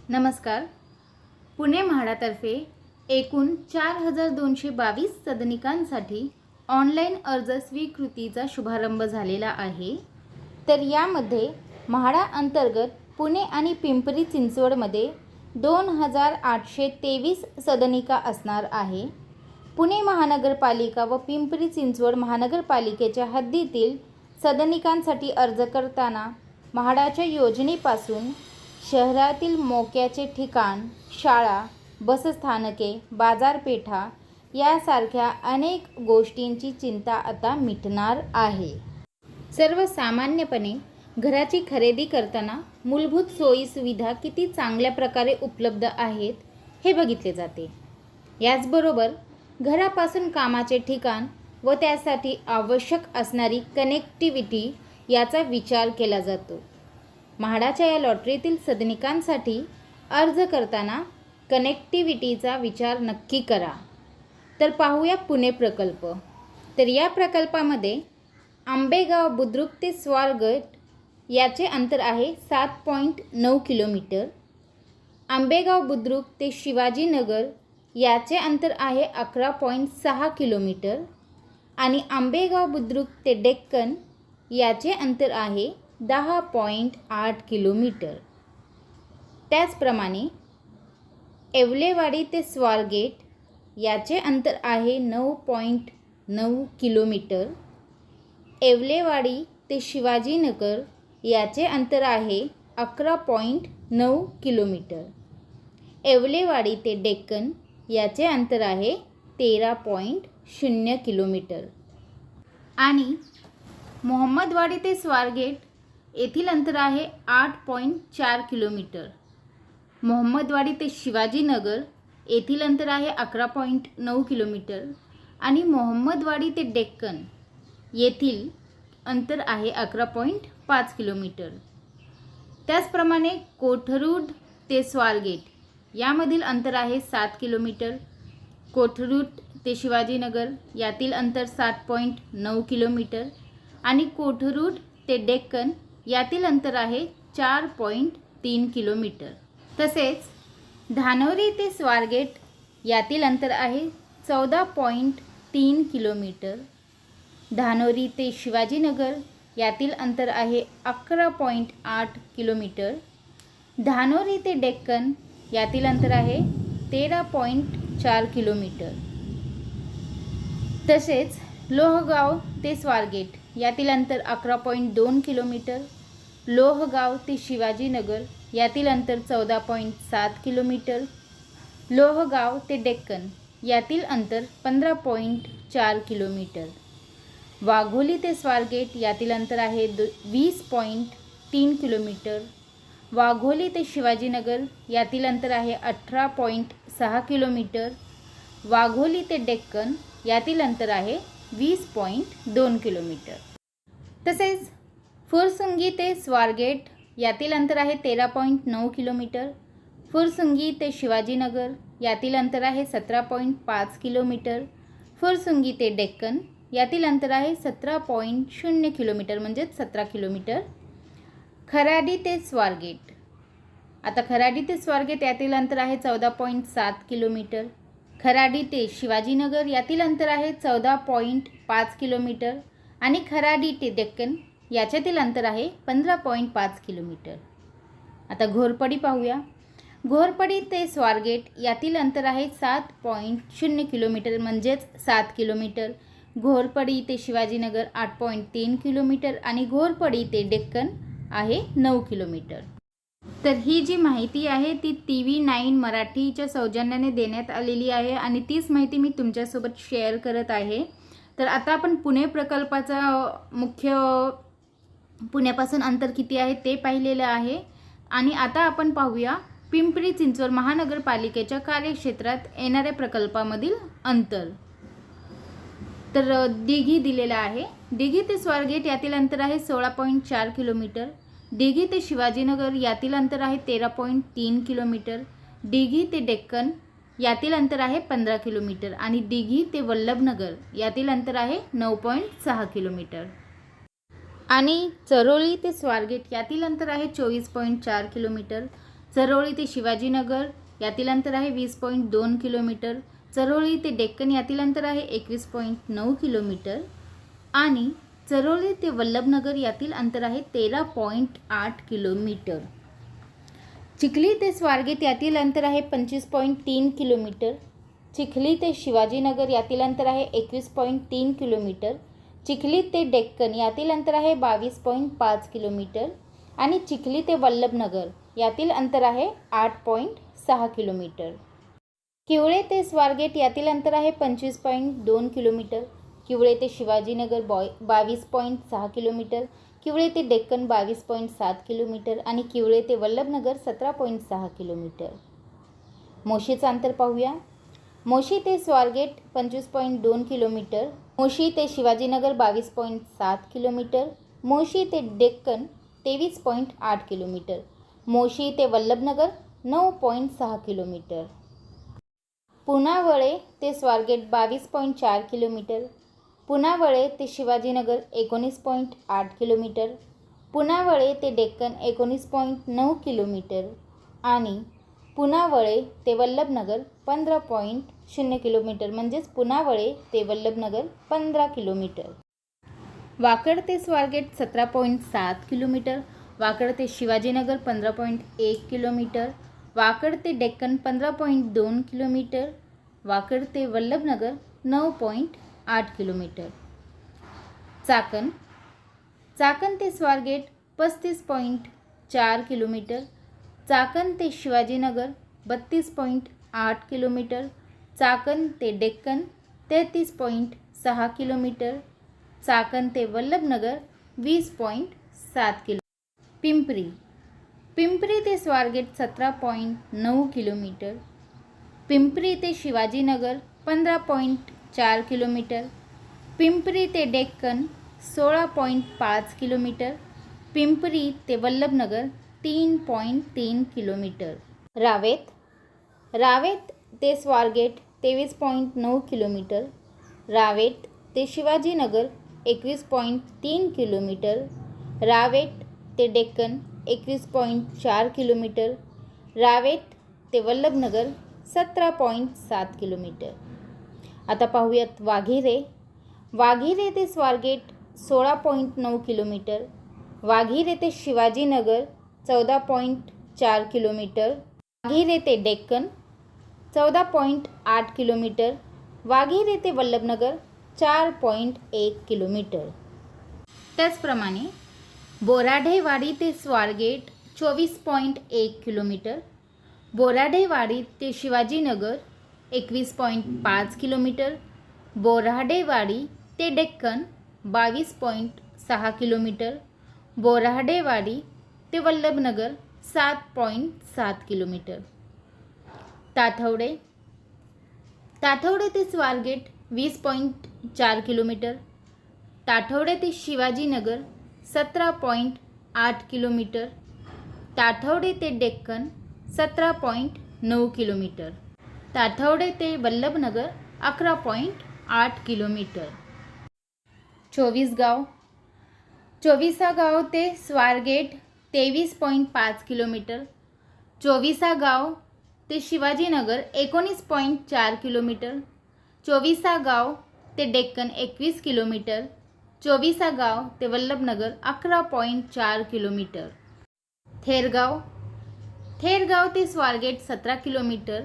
नमस्कार. पुणे म्हाडातर्फे एकूण 4222 सदनिकांसाठी ऑनलाईन अर्ज स्वीकृतीचा शुभारंभ झालेला आहे. तर यामध्ये म्हाडा अंतर्गत पुणे आणि पिंपरी चिंचवडमध्ये 2823 सदनिका असणार आहे. पुणे महानगरपालिका व पिंपरी चिंचवड महानगरपालिकेच्या हद्दीतील सदनिकांसाठी अर्ज करताना म्हाडाच्या योजनेपासून शहरातील मोक्याचे ठिकाण, शाळा, बसस्थानके, बाजारपेठा यासारख्या अनेक गोष्टींची चिंता आता मिटणार आहे. सर्वसामान्यपणे घराची खरेदी करताना मूलभूत सोयीसुविधा किती चांगल्या प्रकारे उपलब्ध आहेत हे बघितले जाते. याचबरोबर घरापासून कामाचे ठिकाण व त्यासाठी आवश्यक असणारी कनेक्टिव्हिटी याचा विचार केला जातो. म्हाडाच्या या लॉटरीतील सदनिकांसाठी अर्ज करताना कनेक्टिव्हिटीचा विचार नक्की करा. तर पाहूया पुणे प्रकल्प. तर या प्रकल्पामध्ये आंबेगाव बुद्रुक ते स्वारगेट याचे अंतर आहे 7.9 किलोमीटर. आंबेगाव बुद्रुक ते शिवाजीनगर याचे अंतर आहे 11.6 किलोमीटर आणि आंबेगाव बुद्रुक ते डेक्कन याचे अंतर आहे 10.8 किलोमीटर. त्याचप्रमाणे येवलेवाडी ते स्वारगेट याचे अंतर आहे 9.9 किलोमीटर. येवलेवाडी ते शिवाजीनगर याचे अंतर आहे 11.9 किलोमीटर. येवलेवाडी ते डेक्कन याचे अंतर आहे 13.0 किलोमीटर आणि मोहम्मदवाडी ते स्वारगेट येथील अंतर आहे 8.4 किलोमीटर. मोहम्मदवाडी ते शिवाजीनगर येथील अंतर आहे 11.9 किलोमीटर आणि मोहम्मदवाडी ते डेक्कन येथील अंतर आहे 11.5 किलोमीटर. त्याचप्रमाणे कोथरूड ते स्वारगेट यामधील अंतर आहे 7 किलोमीटर. कोथरूड ते शिवाजीनगर यातील अंतर 7.9 किलोमीटर आणि कोथरूड ते डेक्कन यातील अंतर आहे 4.3 किलोमीटर. तसेच धानोरी ते स्वारगेट यातील अंतर आहे 14.3 किलोमीटर. धानोरी ते शिवाजीनगर यातील अंतर आहे 11.8 किलोमीटर. धानोरी ते डेक्कन यातील अंतर आहे 13.4 किलोमीटर. तसेच लोहगाव ते स्वारगेट यातील अंतर 11.2 किलोमीटर. लोहगाव ते शिवाजीनगर यातील अंतर 14.7 किलोमीटर. लोहगाव ते डेक्कन यातील अंतर 15.4 किलोमीटर. वाघोली ते स्वारगेट यातील अंतर आहे 20.3 किलोमीटर. वाघोली ते शिवाजीनगर यातील अंतर आहे 18.6 किलोमीटर. वाघोली ते डेक्कन यातील अंतर आहे 20.2 किलोमीटर. तसेच फुरसुंगी ते स्वारगेट यातील अंतर आहे 13.9 किलोमीटर. फुरसुंगी ते शिवाजीनगर यातील अंतर आहे 17.5 किलोमीटर. फुरसुंगी ते डेक्कन यातील अंतर आहे 17.0 किलोमीटर म्हणजेच 17 किलोमीटर. खराडी ते स्वारगेट, आता खराडी ते स्वारगेट यातील अंतर आहे 14.7 किलोमीटर. खराडी ते शिवाजीनगर यातील अंतर आहे 14.5 किलोमीटर आणि खराडी ते डेक्कन याच्यातील अंतर आहे 15.5 किलोमीटर. आता घोरपडी पाहूया. घोरपडी ते स्वारगेट यातील अंतर आहे 7.0 किलोमीटर म्हणजेच 7 किलोमीटर. घोरपडी ते शिवाजीनगर 8.3 किलोमीटर आणि घोरपडी ते डेक्कन आहे 9 किलोमीटर. तर ही जी माहिती आहे ती TV9 मराठीच्या सौजन्याने देण्यात आलेली आहे आणि तीच माहिती मी तुमच्यासोबत शेअर करत आहे. तर आता आपण पुणे प्रकल्पाचा मुख्य पुण्यापासून अंतर किती आहे ते पाहिलेलं आहे आणि आता आपण पाहूया पिंपरी चिंचवड महानगरपालिकेच्या कार्यक्षेत्रात येणाऱ्या प्रकल्पामधील अंतर. तर दिघी दिलेला आहे. दिघी ते स्वारगेट यातील अंतर आहे 16.4 किलोमीटर. दिघी ते शिवाजीनगर यातील अंतर आहे 13.3 किलोमीटर. दिघी ते डेक्कन यातील अंतर आहे 15 किलोमीटर आणि दिघी ते वल्लभनगर यातील अंतर आहे 9.6 किलोमीटर. आणि चरोली ते स्वारगेट यातील अंतर आहे 24.4 किलोमीटर. चरोळी ते शिवाजीनगर यातील अंतर आहे 20.2 किलोमीटर. चरोळी ते डेक्कन यातील अंतर आहे 21.9 किलोमीटर. आणि चरोळी ते वल्लभनगर यातील अंतर आहे 13.8 किलोमीटर. चिखली ते स्वारगेट यातील अंतर आहे 25.3 किलोमीटर. चिखली ते शिवाजीनगर यातील अंतर आहे 21.3 किलोमीटर. चिखली ते डेक्कन यातील अंतर आहे 22.5 किलोमीटर. आणि चिखली ते वल्लभनगर यातील अंतर आहे 8.6 किलोमीटर. किवळे ते स्वारगेट यातील अंतर आहे 25.2 किलोमीटर. किवळे ते शिवाजीनगर 22.6 किलोमीटर. किवळे ते डेक्कन 22.7 किलोमीटर. आणि किवळे ते वल्लभनगर 17.6 किलोमीटर. मोशीचं अंतर पाहूया. मोशी ते स्वारगेट 25.2 किलोमीटर. मोशी ते शिवाजीनगर 22.7 किलोमीटर. मोशी ते डेक्कन 23.8 किलोमीटर. मोशी ते वल्लभनगर 9.6 किलोमीटर. पुनावळे ते स्वारगेट 22.4 किलोमीटर. पुनावळे ते शिवाजीनगर 19.8 किलोमीटर. पुनावळे ते डेक्कन 19.9 किलोमीटर. आणि पुनावळे ते वल्लभनगर 15.0 किलोमीटर. म्हणजेच पुनावळे ते वल्लभनगर 15 किलोमीटर. वाकड ते स्वारगेट 17.7 किलोमीटर. वाकड ते शिवाजीनगर 15.1 किलोमीटर. वाकड ते डेक्कन 15.2 किलोमीटर. वाकड ते वल्लभनगर 9.8 किलोमीटर. चाकण. चाकण ते स्वारगेट 35.4 किलोमीटर. चाकण ते शिवाजीनगर 32.8 किलोमीटर. चाकण ते डेक्कन 33.6 किलोमीटर. चाकण ते वल्लभनगर 20.7 किलोमीटर. पिंपरी. पिंपरी ते स्वारगेट 17.9 किलोमीटर. पिंपरी ते शिवाजीनगर 15.4 किलोमीटर. पिंपरी ते डेक्कन 16.5 किलोमीटर. पिंपरी ते वल्लभनगर 3.3 किलोमीटर. रावेत. रावेत ते स्वारगेट 23.9 किलोमीटर. रावेत ते शिवाजीनगर 21.3 किलोमीटर. रावेत ते डेक्कन 21.4 किलोमीटर. रावेत ते वल्लभनगर 17.7 किलोमीटर. आता पाहूयात वाघिरे. वाघिरे ते स्वारगेट 16.9 किलोमीटर. वाघिरे ते शिवाजीनगर 14.4 किलोमीटर. वाघिरे ते डेक्कन 14.8 किलोमीटर. वाघिरे ते वल्लभनगर 4.1 किलोमीटर. त्याचप्रमाणे बोराढेवाडी ते स्वारगेट 24.1 किलोमीटर. बोराढेवाडी ते शिवाजीनगर 21.5 किलोमीटर. बोराढेवाडी ते डेक्कन 22.6 किलोमीटर. बोराढेवाडी ते वल्लभनगर 7.7 किलोमीटर. ताथवडे. ताथवडे ते स्वारगेट 20.4 किलोमीटर. ताथवडे ते शिवाजीनगर 17.8 किलोमीटर. ताथवडे ते डेक्कन 17.9 किलोमीटर. ताथवडे ते वल्लभनगर 11.8 किलोमीटर. चोवीसगाव. चोवीसागाव ते स्वारगेट 23.5 किलोमीटर. चोवीसागाव ते शिवाजीनगर 19.4 किलोमीटर. चोवीसागाव ते डेक्कन 21 किलोमीटर. चोवीसागाव ते वल्लभनगर 11.4 किलोमीटर. थेरगाव. थेरगाव ते स्वारगेट 17 किलोमीटर.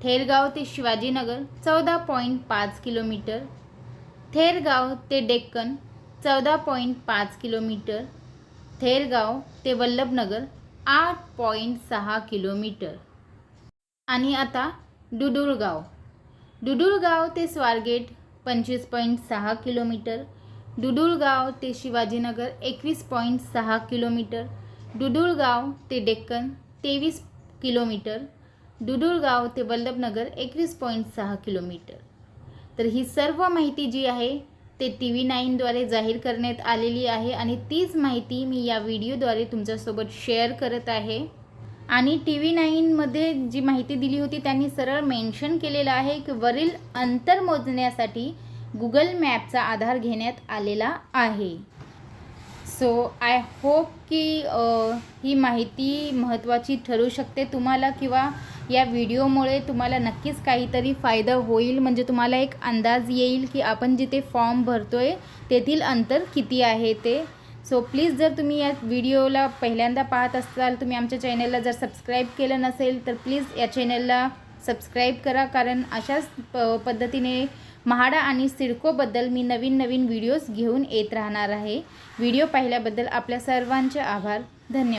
थेरगाव ते शिवाजीनगर 14.5 किलोमीटर. थेरगाव ते डेक्कन 14.5 किलोमीटर. थेरगाव ते वल्लभनगर 8.6 किलोमीटर. आणि आता डुडुळगाव. डुडुळगाव ते स्वारगेट 25.6 किलोमीटर. डुडुळगाव ते शिवाजीनगर 21.6 किलोमीटर. डुडुळगाव ते डेक्कन 23 किलोमीटर. डुडुळगाव ते वल्लभनगर 21.6 किलोमीटर. तर ही सर्व माहिती जी आहे ते TV9द्वारे जाहीर करण्यात आलेली आहे आणि तीच माहिती मी या व्हिडिओद्वारे तुमच्यासोबत शेअर करत आहे. आणि TV9मध्ये जी माहिती दिली होती त्यांनी सरळ मेन्शन केलेलं आहे की वरील अंतर मोजण्यासाठी गुगल मॅपचा आधार घेण्यात आलेला आहे. सो आय होप की ही माहिती महत्त्वाची ठरू शकते तुम्हाला, किंवा या व्हिडिओमुळे तुम्हाला नक्कीच काहीतरी फायदा होईल. म्हणजे तुम्हाला एक अंदाज येईल की आपण जिथे फॉर्म भरतो आहे तेथील अंतर किती आहे ते. सो प्लीज जर तुम्ही या व्हिडिओला पहिल्यांदा पाहत असाल, तुम्ही आमच्या चॅनलला जर सबस्क्राईब केलं नसेल तर प्लीज या चॅनलला सबस्क्राईब करा, कारण अशाच पद्धतीने म्हाडा आणि सिडकोबद्दल मी नवीन व्हिडिओज घेऊन येत राहणार आहे. व्हिडिओ पाहिल्याबद्दल आपल्या सर्वांचे आभार. धन्यवाद.